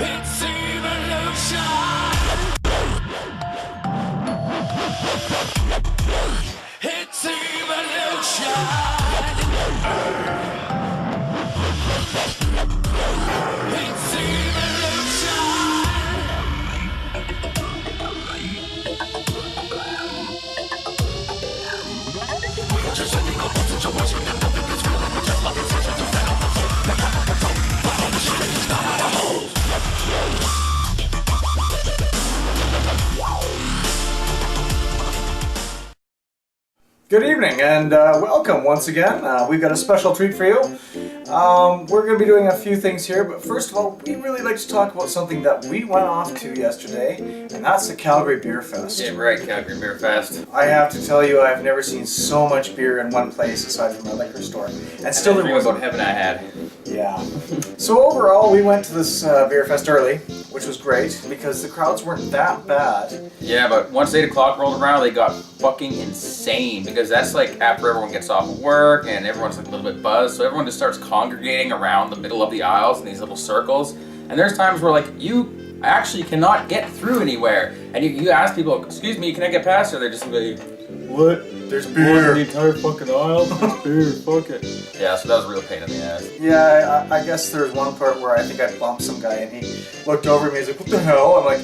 It's evolution. It's evolution. It's evolution. Just sending a message to Washington. Nothing is real. We're just like decisions to stand on the floor. The camera control. Follow the shit. It's not my hole. Good evening and welcome once again. We've got a special treat for you. We're going to be doing a few things here, but first of all, we'd really like to talk about something that we went off to yesterday, and that's the Calgary Beerfest. Yeah, right, Calgary Beerfest. I have to tell you, I've never seen so much beer in one place aside from a liquor store. And still there was about heaven I had. Yeah. So overall, we went to this Beerfest early, which was great because the crowds weren't that bad. Yeah, but once 8 o'clock rolled around, they got fucking insane because that's like after everyone gets off of work and everyone's like a little bit buzzed, so everyone just starts congregating around the middle of the aisles in these little circles. And there's times where like you actually cannot get through anywhere, and you ask people, "Excuse me, can I get past?" Or they're just like, "What? There's beer." The entire fucking aisle? There's beer. Fuck it. Yeah, so that was a real pain in the ass. Yeah, I guess there was one part where I think I bumped some guy and he looked over at me and he's like, "What the hell?" I'm like,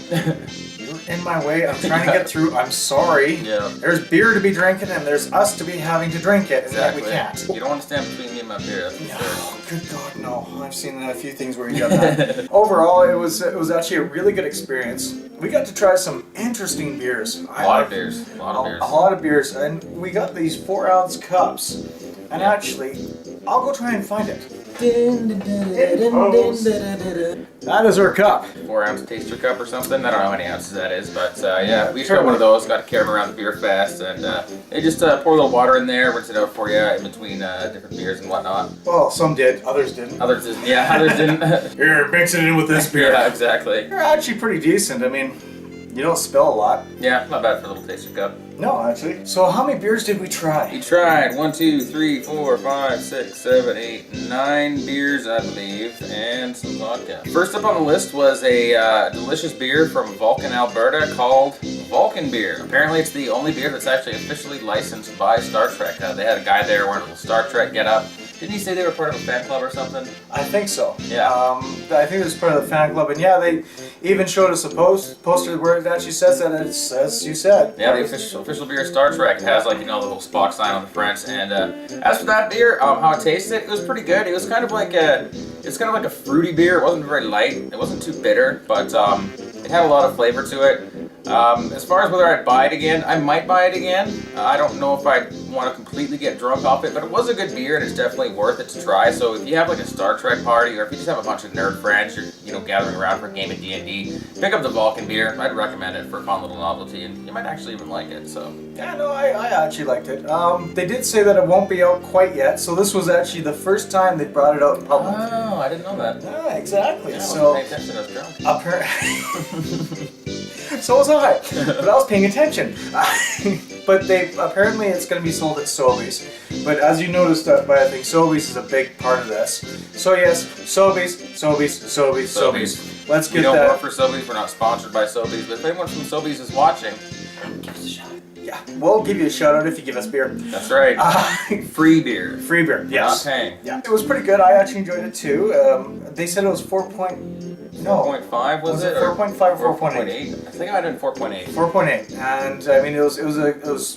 "You're in my way. I'm trying to get through. I'm sorry." Yeah. There's beer to be drinking and there's us to be having to drink it, and Exactly. we can't. You don't want to stand between me and my beer. That's for No, sure. good God, no. I've seen a few things where you got that. Overall, it was actually a really good experience. We got to try some interesting beers. A lot of beers. A lot of beers. A lot of beers, and we got these 4-ounce cups. And actually, I'll go try and find it. That is our cup. 4-ounce taster cup or something. I don't know how many ounces that is, but yeah, we just got one of those. Got to carry them around the beer fest, and they just pour a little water in there, rinse it out for you in between different beers and whatnot. Well, some did, others didn't. Others didn't. Yeah, others didn't. Here, mix it in with this beer. Yeah, exactly. They're actually pretty decent. I mean, you don't spill a lot. Yeah, not bad for a little taster cup. No, actually. So how many beers did we try? We tried 1, 2, 3, 4, 5, 6, 7, 8, 9 beers, I believe, and some vodka. First up on the list was a delicious beer from Vulcan, Alberta called Vulcan Beer. Apparently it's the only beer that's actually officially licensed by Star Trek. They had a guy there wearing a little Star Trek get-up. Didn't he say they were part of a fan club or something? I think so. Yeah. I think it was part of the fan club, and yeah, they even showed us a poster where it actually says that it's as you said. Yeah, the official beer Star Trek. It has like, you know, the little Spock sign on the front. And as for that beer, how it tasted, it was pretty good. It was kind of like a fruity beer. It wasn't very light. It wasn't too bitter, but it had a lot of flavor to it. As far as whether I'd buy it again, I might buy it again. I don't know if I'd want to completely get drunk off it, but it was a good beer and it's definitely worth it to try. So if you have like a Star Trek party, or if you just have a bunch of nerd friends you're gathering around for a game of D&D, pick up the Vulcan Beer. I'd recommend it for a fun little novelty, and you might actually even like it. So yeah, no, I actually liked it. They did say that it won't be out quite yet, so this was actually the first time they brought it out in public. Oh, I didn't know that. Yeah, exactly. Yeah, So I wasn't paying attention, I was drunk. So was I, but I was paying attention. But apparently it's going to be sold at Sobeys. But as you noticed, by I think Sobeys is a big part of this. So yes, Sobeys. Let's get We don't that. work for Sobeys. We're not sponsored by Sobeys. But if anyone from Sobeys is watching, give us a shout. Yeah, we'll give you a shout out if you give us beer. That's right. Free beer. Free beer. Yes. Not paying. Yeah, it was pretty good. I actually enjoyed it too. They said it was 4.5 was it? 4.5 or 4.8? I think I did 4.8. 4.8, and I mean it was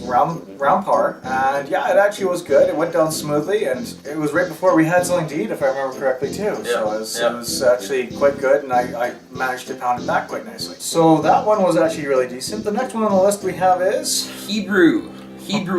round par, and yeah, it actually was good. It went down smoothly, and it was right before we had something to eat, if I remember correctly too. Yeah. So it was actually quite good, and I managed to pound it back quite nicely. So that one was actually really decent. The next one on the list we have is Hebrew,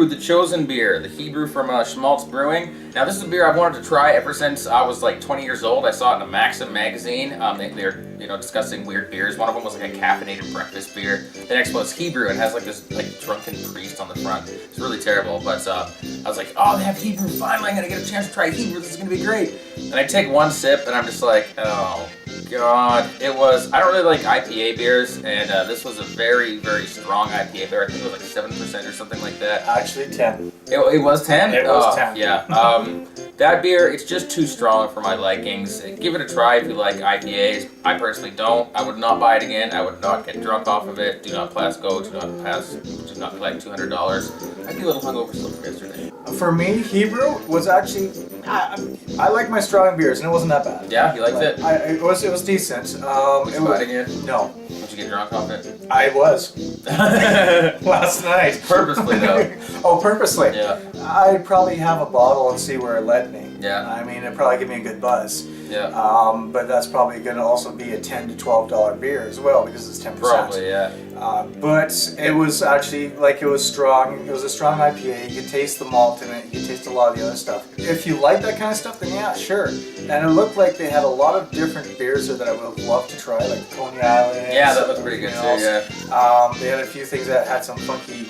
the chosen beer. The Hebrew from Schmaltz Brewing. Now this is a beer I've wanted to try ever since I was like 20 years old. I saw it in a Maxim magazine. They're discussing weird beers. One of them was like a caffeinated breakfast beer. The next one was Hebrew and has like this like drunken priest on the front. It's really terrible, but I was like, oh, they have Hebrew. Finally, I'm gonna get a chance to try Hebrew. This is gonna be great. And I take one sip and I'm just like, oh God. It was, I don't really like IPA beers, and this was a very, very strong IPA beer. I think it was like 7% or something like that. Actually, 10. It was 10? It was 10. Yeah. That beer, it's just too strong for my likings. Give it a try if you like IPAs. I personally don't. I would not buy it again. I would not get drunk off of it. Do not pass go. Do not collect $200. I'd be a little hungover still from yesterday. For me, Hebrew was actually, I like my strong beers, and it wasn't that bad. Yeah, you liked it? It was decent. Would you buy it again? No. Would you get drunk off it? I was. Last night. Purposely, though. Oh, purposely? Yeah. I'd probably have a bottle and see where it led me. Yeah. I mean, it'd probably give me a good buzz. Yeah. But that's probably going to also be a $10 to $12 beer as well because it's 10%. Probably, yeah. But it was actually, like, it was strong. It was a strong IPA. You could taste the malt in it. You could taste a lot of the other stuff. If you like that kind of stuff, then yeah, sure. And it looked like they had a lot of different beers there that I would love to try, like Coney Island. Yeah, that looked pretty good too, yeah. They had a few things that had some funky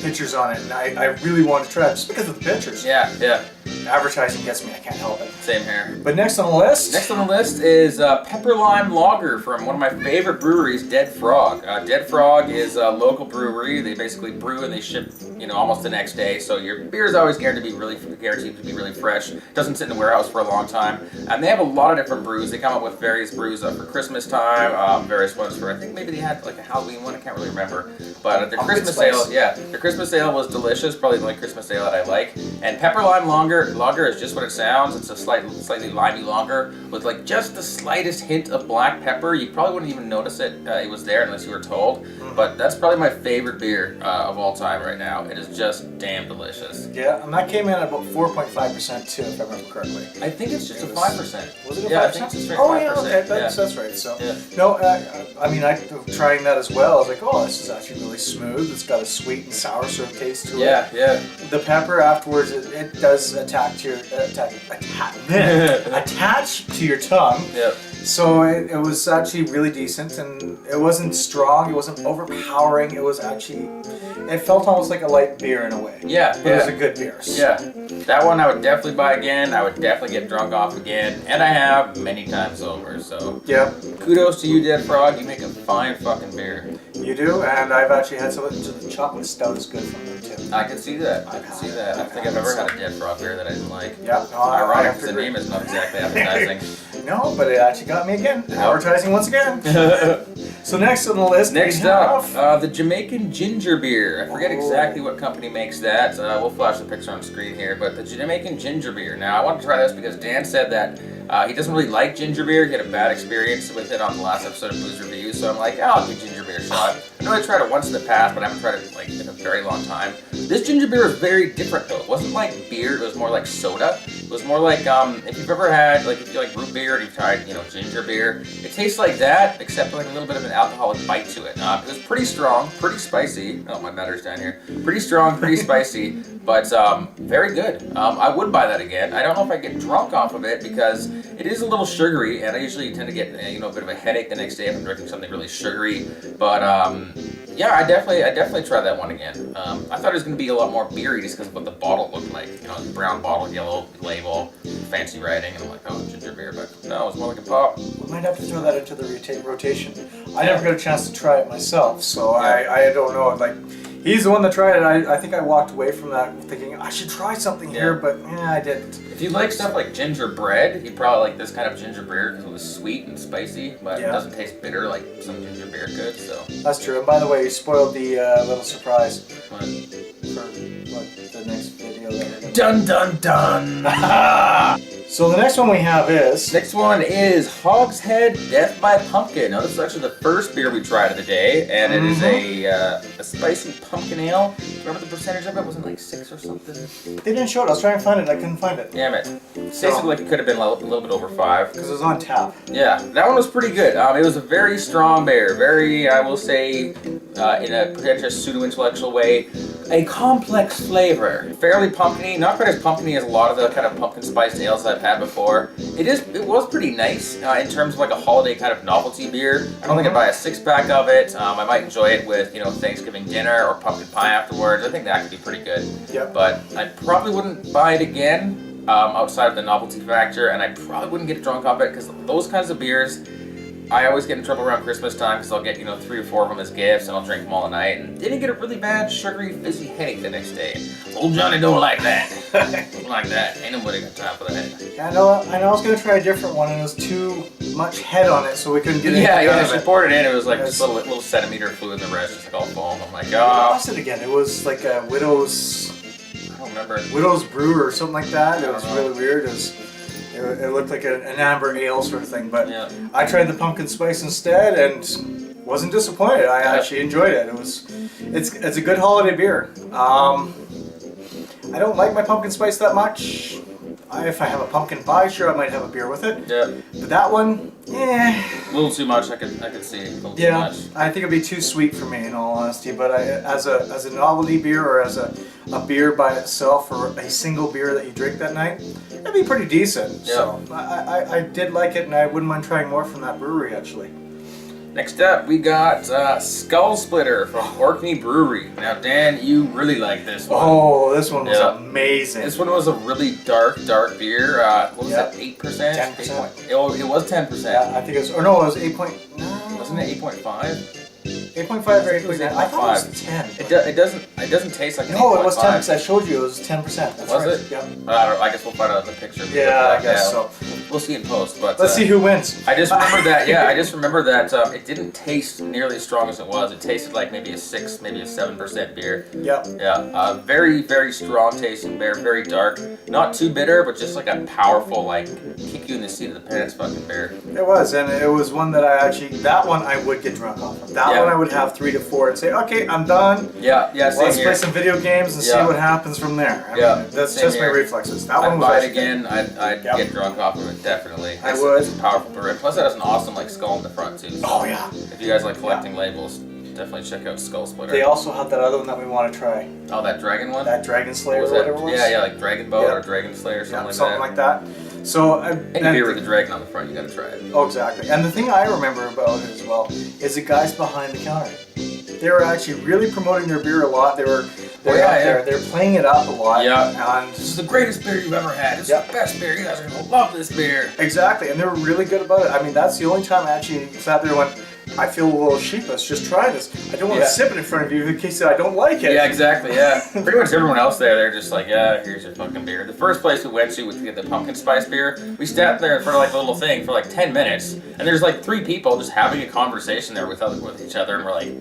pictures on it, and I really wanted to try it just because of the pictures. Yeah, yeah. Advertising gets me, I can't help it. Same here. But next on the list? Next on the list is Pepper Lime Lager from one of my favorite breweries, Dead Frog. Dead Frog is a local brewery. They basically brew and they ship, almost the next day. So your beer is always guaranteed to be really fresh. It doesn't sit in the warehouse for a long time. And they have a lot of different brews. They come up with various brews for Christmas time, various ones for, I think maybe they had like a Halloween one. I can't really remember. But their Christmas ale, their Christmas ale was delicious. Probably the only Christmas ale that I like. And Pepper Lime Lager is just what it sounds. It's a slightly limey lager with like just the slightest hint of black pepper. You probably wouldn't even notice it. It was there unless you were told. But that's probably my favorite beer of all time right now. It is just damn delicious. Yeah, and that came in at about 4.5% too, if I remember correctly. I think it's just a 5%. Was it a 5%? Yeah, I think it's a straight 5%. Oh yeah, okay, that's right. So, no, I mean, trying that as well. I was like, oh, this is actually really smooth. It's got a sweet and sour sort of taste to it. Yeah. The pepper afterwards, it does attach to your tongue. Yep. So it was actually really decent, and it wasn't strong. It wasn't overpowering. It was actually, it felt almost like a light beer in a way. Yeah. But it was a good beer. So. Yeah. That one I would definitely buy again. I would definitely get drunk off again, and I have many times over. So yeah. Kudos to you, Dead Frog. You make a fine fucking beer. You do, and I've actually had some of the chocolate stout is good from them too. I can see that. I don't think I've ever had a Dead Frog beer that I didn't like. Yeah. No, ironic because the name is not exactly appetizing. No, but it actually got me again. Advertising once again. So next on the list. Next up, the Jamaican ginger beer. I forget exactly what company makes that. We'll flash the picture on screen here, but the Jamaican ginger beer. Now I want to try this because Dan said that he doesn't really like ginger beer. He had a bad experience with it on the last episode of Booze Review, so I'm like, I'll give ginger beer a shot. I know I tried it once in the past, but I haven't tried it like in a very long time. This ginger beer is very different though. It wasn't like beer, it was more like soda. It was more like, if you've ever had, like if you like root beer and you've tried, ginger beer, it tastes like that, except like a little bit of an alcoholic bite to it. It was pretty strong, pretty spicy. Oh, my batter's down here. Pretty strong, pretty spicy, but very good. I would buy that again. I don't know if I get drunk off of it because it is a little sugary, and I usually tend to get a bit of a headache the next day if I'm drinking something really sugary. But yeah, I definitely try that one again. I thought it was going to be a lot more beery just because of what the bottle looked like. Brown bottle, yellow label, fancy writing, and I'm like, oh, ginger beer, but no, it's more like a pop. We might have to throw that into the rotation. I never got a chance to try it myself, so I don't know. Like, he's the one that tried it. I think I walked away from that thinking I should try something here, but I didn't. If you like stuff like gingerbread, you'd probably like this kind of ginger beer because it was sweet and spicy, but it doesn't taste bitter like some ginger beer could. So that's true. And by the way, you spoiled the little surprise for the next video that we're gonna dun dun dun. So the next one we have is... Next one is Hogshead Death by Pumpkin. Now this is actually the first beer we tried of the day, and it is a spicy pumpkin ale. Remember the percentage of it? Wasn't like 6 or something? They didn't show it. I was trying to find it. I couldn't find it. Damn it. It tasted like it could have been a little bit over 5. Because it was on tap. Yeah, that one was pretty good. It was a very strong beer. Very, I will say, in a pretentious pseudo-intellectual way, a complex flavor. Fairly pumpkin-y. Not quite as pumpkin-y as a lot of the kind of pumpkin spiced ales I've had before. It was pretty nice in terms of like a holiday kind of novelty beer. I don't think I'd buy a 6-pack of it. I might enjoy it with Thanksgiving dinner or pumpkin pie afterwards. I think that could be pretty good. Yep. But I probably wouldn't buy it again outside of the novelty factor, and I probably wouldn't get drunk off it because those kinds of beers, I always get in trouble around Christmas time because I'll get 3 or 4 of them as gifts and I'll drink them all night. And then you get a really bad sugary fizzy headache the next day. Old Johnny don't like that. Don't like that. Ain't nobody got time for that. Yeah, I know I was going to try a different one and it was too much head on it, so we couldn't get anything out of She it. poured it in. It was like just a little centimeter of fluid and the rest just like all foam. I'm like, What oh. was it again? It was like a Widow's I don't remember. Brew or something like that. It was I don't know. really weird. It looked like an amber ale sort of thing, but Yeah. I tried the pumpkin spice instead and wasn't disappointed. I actually enjoyed it. It's a good holiday beer. I don't like my pumpkin spice that much. If I have a pumpkin pie, sure, I might have a beer with it. Yeah. But that one, A little too much. I could see. A little too much. I think it'd be too sweet for me, in all honesty. But as a novelty beer or as a beer by itself or a single beer that you drink that night, it'd be pretty decent. Yeah. So I did like it, and I wouldn't mind trying more from that brewery actually. Next up, we got Skullsplitter from Orkney Brewery. Now, Dan, you really like this one. Oh, this one was Yeah. amazing. This one was a really dark beer. What was Yeah. that? 8%? 10%. It was 10%. Yeah, I think it was. Or no, it was 8 point. No, Wasn't it 8.5? 8.5 or 8.9. I thought it was 10. It doesn't taste like an No, it was 10 8.5. because I showed you it was 10%. That's Was right. it? Yeah. I guess we'll find out in the picture. Yeah, I guess so. We'll see in post. But Let's see who wins. I just remember that. Yeah, I just remember that it didn't taste nearly as strong as it was. It tasted like maybe a 6, maybe a 7% beer. Yep. Yeah, very, very strong tasting beer, very dark. Not too bitter, but just like a powerful, like, kick you in the seat of the pants fucking beer. It was, and it was one that that one I would get drunk off of. That Yeah. one I would have 3 to 4 and say, okay, I'm done. Yeah, same Let's here. play some video games and see Yeah. what happens from there. I Yeah, mean, that's same just here. my reflexes. That one I'd was buy it actually- again. I'd Yep. get drunk off of it, definitely. I would. It's a powerful beer. Plus, it has an awesome, like, skull in the front, too. So Oh yeah. if you guys like collecting labels, definitely check out Skullsplitter. They also have that other one that we want to try. Oh, that dragon one? That Dragon Slayer What or was whatever it was. Yeah, like Dragon Boat Yeah. or Dragon Slayer, Yeah, something, something like like that. So Any beer with a dragon on the front, you gotta try it. Oh, exactly. And the thing I remember about it as well is the guys behind the counter. They were actually really promoting their beer a lot. They're out there. They're playing it up a lot. Yeah. And This is the greatest beer you've ever had. It's Yep. the best beer. You guys are gonna love this beer. exactly. And they were really good about it. I mean, that's the only time I actually sat there and went, I feel a little sheepish. Just try this. I don't want Yeah. to sip it in front of you in case I don't like it. Yeah, exactly, yeah. Pretty much everyone else there, they're just like, yeah, here's your fucking beer. The first place we went to get the pumpkin spice beer, we sat there in front of like a little thing for like 10 minutes, and there's like 3 people just having a conversation there with each other, and we're like,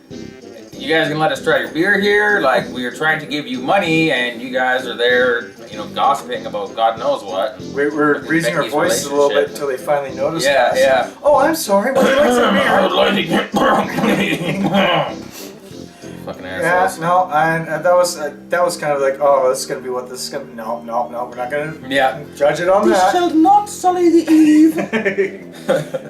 you guys gonna let us try your beer here? Like, we are trying to give you money, and you guys are there, gossiping about God knows what. We're raising our Becky's voices a little bit relationship. until they finally noticed Yeah, us. yeah. Oh, I'm sorry. Would you like some I would beer? like to get fucking Yeah, assholes. no, and that was kind of like, oh, this is gonna be what this is gonna. No, we're not gonna Yeah. judge it on that. shall not sully the eve.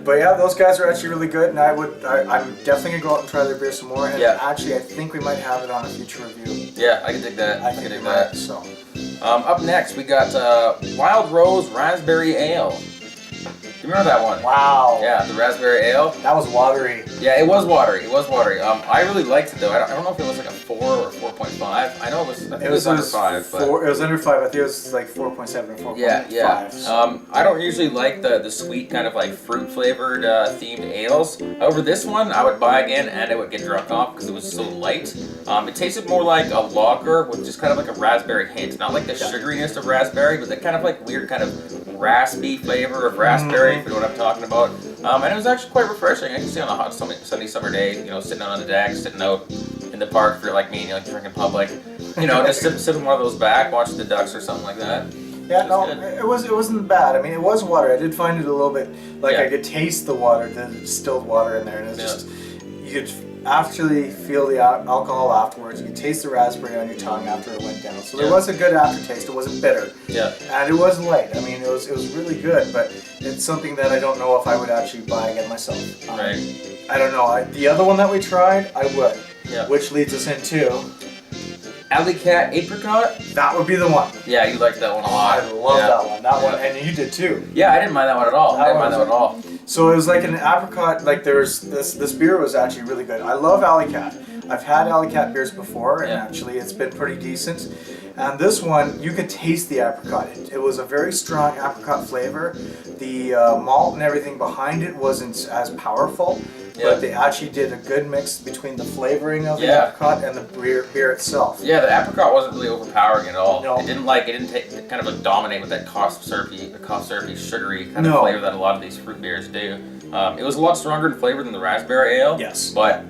But yeah, those guys are actually really good, and I'm definitely gonna go out and try their beer some more. And Yeah. actually, I think we might have it on a future review. Yeah, I can dig that. I I think can we dig might. that. So Up next, we got Wild Rose Raspberry Ale. Do you remember that one? wow, Yeah, the raspberry ale. that was watery. Yeah, it was watery. It was watery. I really liked it though. I don't know if it was like a 4 or 4.5. I know it was. I think it was under 5. But It was under 5. I think it was like 4.7 or 4.5. yeah. So. I don't usually like the sweet kind of like fruit flavored themed ales. However, this one I would buy again and I would get drunk off because it was so light. It tasted more like a lager with just kind of like a raspberry hint, not like the sugariness of raspberry, but the kind of like weird kind of raspy flavor of raspberry, if you know what I'm talking about. And it was actually quite refreshing. I can see on a hot sunny summer day, sitting out on the deck, sitting out in the park if you're like me, drinking public, just sipping one of those back, watching the ducks or something like that. Yeah, It no, was good. it wasn't bad. I mean, it was water. I did find it a little bit like Yeah. I could taste the water, the distilled water in there, and it's Yeah. just you could actually feel the alcohol afterwards. You could taste the raspberry on your tongue after it went down. So there Yeah. was a good aftertaste. It wasn't bitter, Yeah. and it wasn't light. I mean, it was really good, but it's something that I don't know if I would actually buy again myself. Right. I don't know. The other one that we tried, I would. Yeah. Which leads us into Cat Apricot? that would be the one. Yeah, you liked that one a lot. I love Yeah. that one. That one, Yeah. and you did too. Yeah, I didn't mind that one at all. That I didn't one mind that was- one at all. So it was like an apricot. Like there's this beer was actually really good. I love Alley Cat. I've had Alley Cat beers before, and Yeah. actually it's been pretty decent. And this one, you could taste the apricot. It was a very strong apricot flavor. The malt and everything behind it wasn't as powerful, Yeah. but they actually did a good mix between the flavoring of the Yeah. apricot and the beer itself. Yeah, the apricot wasn't really overpowering at all. No. It didn't take, kind of like dominate with that cough syrupy, sugary kind of No. flavor that a lot of these fruit beers do. It was a lot stronger in flavor than the raspberry ale. Yes. But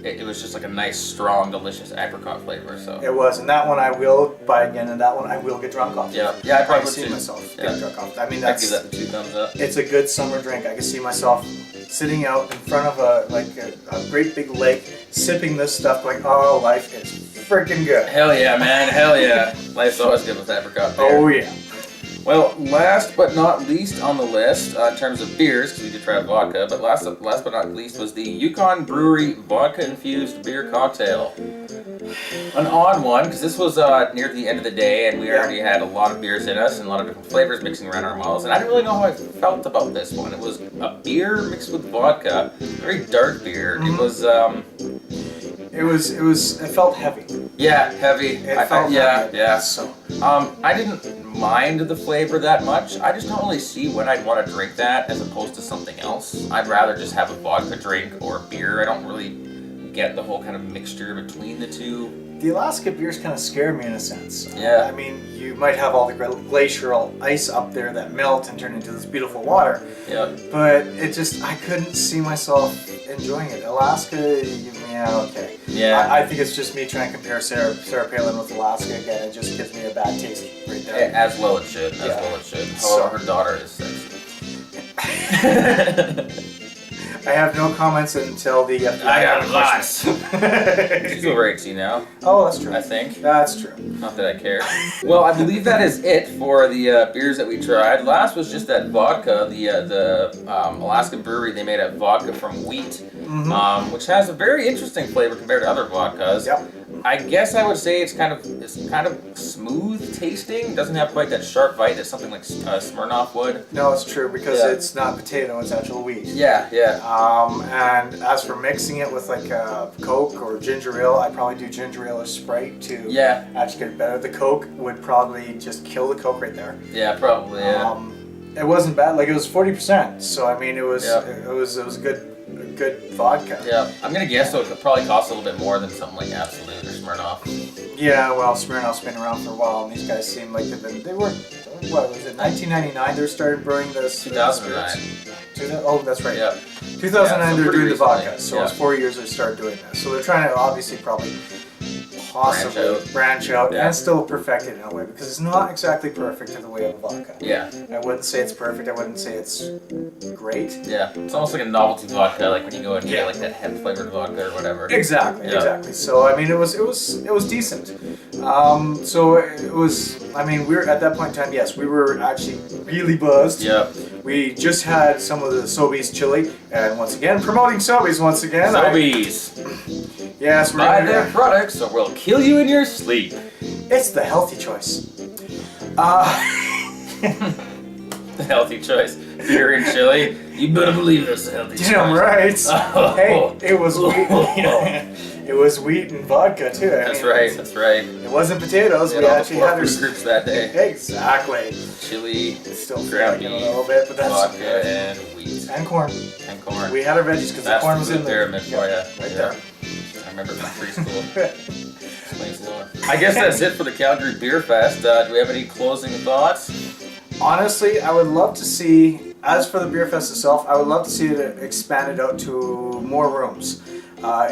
it was just like a nice, strong, delicious apricot flavor. So. It was, and that one I will buy again, and that one I will get drunk off. Yeah, yeah, I probably would see too. myself Yeah. get drunk off. I mean, I'd give that's that 2 thumbs up. it's a good summer drink. I can see myself sitting out in front of a great big lake, sipping this stuff, going, "Oh, life is freaking good." Hell yeah, man! Hell yeah! Life's always good with apricot beer. Oh yeah. Well, last but not least on the list, in terms of beers, because we did try vodka, but last but not least was the Yukon Brewery vodka-infused beer cocktail. An odd one, because this was near the end of the day, and we already had a lot of beers in us and a lot of different flavors mixing around our mouths, and I didn't really know how I felt about this one. It was a beer mixed with vodka, very dark beer. It felt heavy. Yeah, heavy. It felt heavy. Yeah. So I didn't mind the flavor that much. I just don't really see when I'd want to drink that as opposed to something else. I'd rather just have a vodka drink or a beer. I don't really get the whole kind of mixture between the two. the Alaska beers kind of scare me in a sense. Yeah. I mean, you might have all the glacial ice up there that melt and turn into this beautiful water. Yeah. But it just, I couldn't see myself enjoying it. Alaska, yeah, okay. Yeah. I think it's just me trying to compare Sarah Palin with Alaska again. It just gives me a bad taste right there. As well it should. Yeah. However, her daughter is sexy. I have no comments until the FBI I got question. lots. She's over 18 now, Oh, that's true. I think. That's true. Not that I care. Well, I believe that is it for the beers that we tried. Last was just that vodka, the Alaskan brewery. They made a vodka from wheat, which has a very interesting flavor compared to other vodkas. Yep. I guess I would say it's kind of smooth tasting. Doesn't have quite that sharp bite that something like Smirnoff would. No, it's true because Yeah. it's not potato; it's actual wheat. Yeah, yeah. And as for mixing it with like Coke or ginger ale, I probably do ginger ale or Sprite to Yeah. actually get it better. The Coke would probably just kill the Coke right there. Yeah, probably. Yeah. It wasn't bad. Like it was 40%, so I mean it was Yeah. it was good vodka. Yeah, I'm gonna guess though it could probably cost a little bit more than something like Absolute or Smirnoff. Yeah, well, Smirnoff's been around for a while, and these guys seem like they were, what was it, 1999 they started brewing this? 2009. Oh, that's right. Yeah. 2009 Yeah, so they're pretty doing the recently. vodka, so Yeah. it's 4 years they started doing this. So they're trying to obviously possibly branch out Yeah. and still perfect it in a way, because it's not exactly perfect in the way of vodka. Yeah. I wouldn't say it's perfect, I wouldn't say it's great. Yeah. It's almost like a novelty vodka, like when you go and Yeah. get like that hemp flavored vodka or whatever. Exactly, Yeah. exactly. So I mean, it was decent. So it was. I mean, we were at that point in time. Yes, we were actually really buzzed. Yeah. We just had some of the Sobeys chili, and once again, promoting Sobeys once again. Sobeys. Yes, we're Buy gonna- their products or we'll kill you in your sleep. It's the healthy choice. The healthy choice. Beer and chili. You better believe it's a healthy choice. Damn right. Oh. Hey, it was wheat. It was wheat and vodka too. That's right. That's right. It wasn't potatoes. We We had all the actually four had food groups that day. Exactly. Chili, It's still ground flaking a beef, little bit, but that's vodka, and wheat. and corn. And corn. We had our veggies because the That's corn the was food in there. pyramid for you. Right Yeah. there. I remember from preschool. Explains more. I guess that's it for the Calgary Beerfest. Do we have any closing thoughts? Honestly, I would love to see, as for the beer fest itself, I would love to see it expanded out to more rooms. By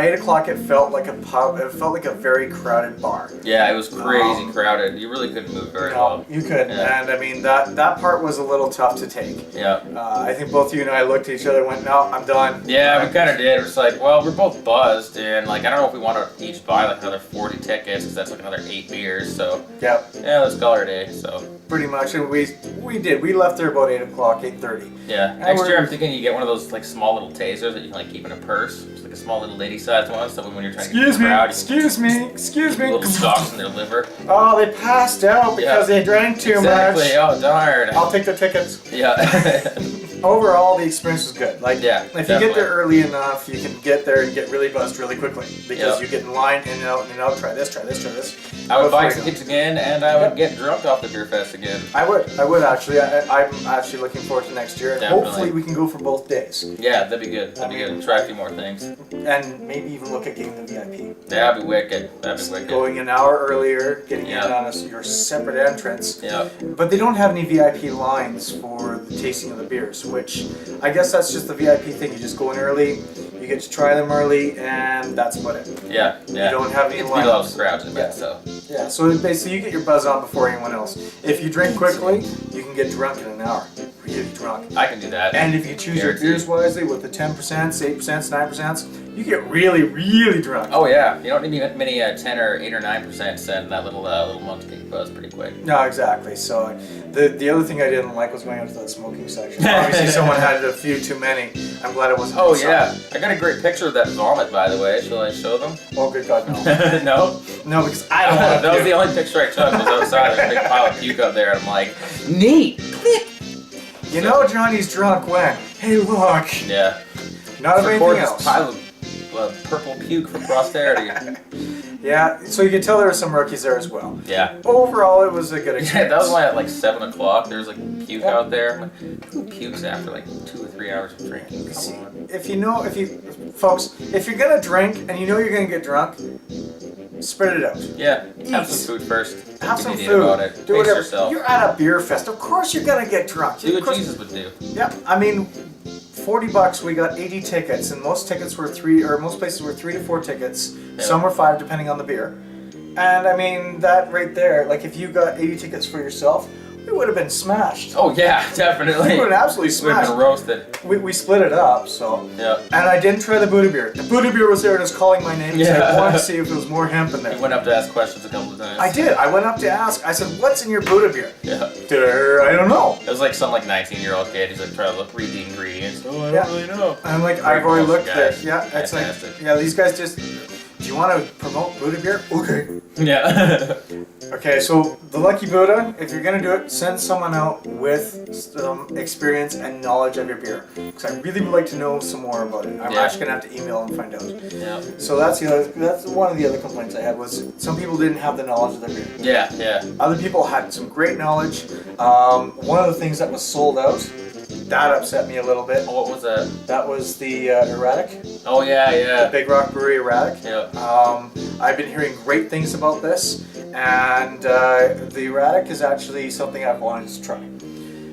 8 o'clock it felt like a pub, it felt like a very crowded bar. Yeah, it was crazy crowded. You really couldn't move very well. You couldn't, Yeah. and I mean that part was a little tough to take. Yeah. I think both you and I looked at each other and went, no, I'm done. Yeah, we kind of did. It was like, well, we're both buzzed, and like I don't know if we want to each buy like another 40 tickets because that's like another 8 beers. So Yep, yeah, let's call it a day. So pretty much, and we did. We left there about 8 o'clock, 8:30. yeah, And next we're- year I'm thinking you get one of those like small little tasers that you can like keep in a purse. It's like a small little lady-sized one, so when you're trying to get Excuse the me, crowd, excuse me, excuse me. little stalks in their liver. Oh, they passed out because Yeah. they drank too Exactly. much. Oh darn. I'll take the tickets. Yeah. overall, the experience was good. Like, Yeah, if you definitely. get there early enough, you can get there and get really buzzed really quickly because Yep. you get in line, in and out, in and out. Try this, try this, try this. I would buy Before you tickets again, and I would get drunk off the Beerfest again. I would actually. I'm actually looking forward to next year, and Definitely. hopefully we can go for both days, Yeah, that'd be good. That'd be good. Try a few more things. and maybe even look at getting the VIP. That'd be wicked. That'd be wicked. Going an hour earlier, getting Yeah. in on your separate entrance. Yeah. But they don't have any VIP lines for the tasting of the beers, which I guess that's just the VIP thing. You just go in early, you get to try them early, and that's about it. Yeah. Yeah. You don't have any It's beat all lines. the crowds, I bet, Yeah. so. Yeah, so basically you get your buzz on before anyone else. If you drink quickly, you can get drunk in an hour. Really drunk. I can do that. And if you choose your Guaranteed. beers wisely with the 10%, 8%, 9%, you get really, really drunk. Oh yeah, you don't need many 10 or 8 or 9% and that little monkey cake buzz pretty quick. No, exactly. So the other thing I didn't like was going out to the smoking section. Obviously someone had a few too many. I'm glad it wasn't. Oh inside. yeah, I got a great picture of that vomit, by the way. Shall I show them? Oh good God, no. No? No, because I don't want That was to. the only picture I took, was outside. There's a big pile of puke up there, and I'm like, neat! You know Johnny's drunk when? Hey look! Yeah. Not of anything Record this else. pile of purple puke for posterity. Yeah, so you could tell there were some rookies there as well. Yeah. Overall, it was a good experience. Yeah, that was why at like 7 o'clock there's like puke Yeah. out there. I'm like, who pukes after like 2 or 3 hours of drinking? See, Come on. if you're gonna drink and you know you're gonna get drunk, spread it out. Yeah, have Eat. some food first. Have Be some neat food. about it. Do Pace whatever. yourself. You're at a beer fest. Of course you're gonna get drunk. Do Of what course- Jesus would do. Yeah, I mean, $40. We got 80 tickets, and most tickets were most places were 3 to 4 tickets. Yeah. Some were 5, depending on the beer. And I mean, that right there, like if you got 80 tickets for yourself, we would have been smashed. Oh yeah, definitely. We would have absolutely We've been smashed. roasted. We split it up, so. Yeah. And I didn't try the Buddha beer. The Buddha beer was there and was calling my name because I Yeah. wanted to see if there was more hemp in there. You went up to ask questions a couple of times. I did. I went up to ask. I said, "What's in your Buddha beer?" Yeah. I don't know. It was like some like 19-year-old kid who's like trying to read the ingredients. Oh, I Yeah. don't really know. I'm like, Very I've already close looked guy. there. Yeah, it's Fantastic. like, yeah, these guys just. Do you want to promote Buddha beer? Okay. Yeah. Okay, so the Lucky Buddha, if you're gonna do it, send someone out with some experience and knowledge of your beer, because I really would like to know some more about it. I'm Yeah. actually gonna have to email and find out. Yeah. So that's one of the other complaints I had was some people didn't have the knowledge of their beer. Yeah. Yeah. Other people had some great knowledge. One of the things that was sold out, that upset me a little bit. Oh, what was that? That was the Erratic, Oh yeah, the yeah. Big Rock Brewery Erratic. Yeah. I've been hearing great things about this, and the Erratic is actually something I've wanted to try.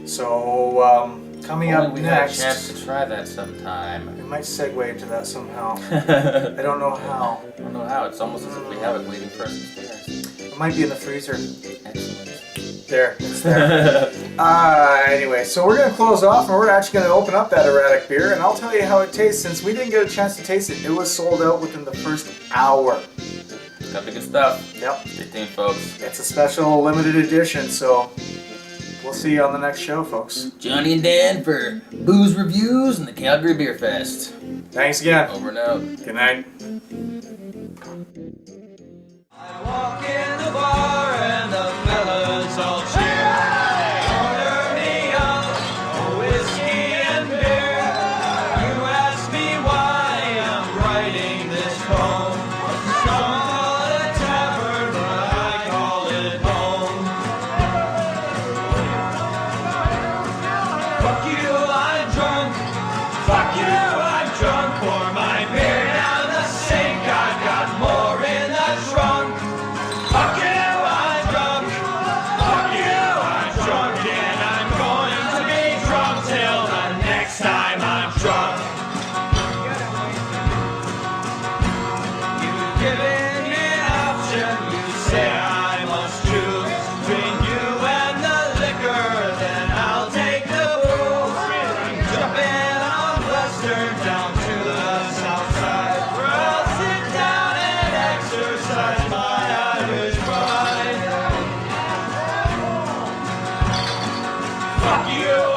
So coming up We had a next, chance to try that sometime. we might segue into that somehow. I I don't know how. don't know how. It's almost as if we have it waiting for us upstairs. It might be in the freezer. Excellent. There, it's there. Anyway, so we're gonna close off, and we're actually gonna open up that Erratic beer, and I'll tell you how it tastes. Since we didn't get a chance to taste it, it was sold out within the first hour. Got the good stuff. Yep, Stay tuned, folks. it's a special limited edition, so we'll see you on the next show, folks. Johnny and Dan for booze reviews and the Calgary Beer Fest. Thanks again. Over and out. Good night. I walk in the bar and the fellas all cheer. Order me up a whiskey and beer. You ask me why I'm writing this poem. Some call it a tavern, but I call it home. Fuck you, I'm drunk. Fuck you, I'm drunk. Pour my beer down the sink. I've got more in the trunk. Fuck you, I'm drunk. Fuck you, I'm drunk. And I'm going to be drunk till the next time I'm drunk. You've given me an option. You say I must choose between you and the liquor. Then I'll take the booze. I'm jumping on Western down to the south side, where I'll sit down and exercise my Irish pride. Fuck you.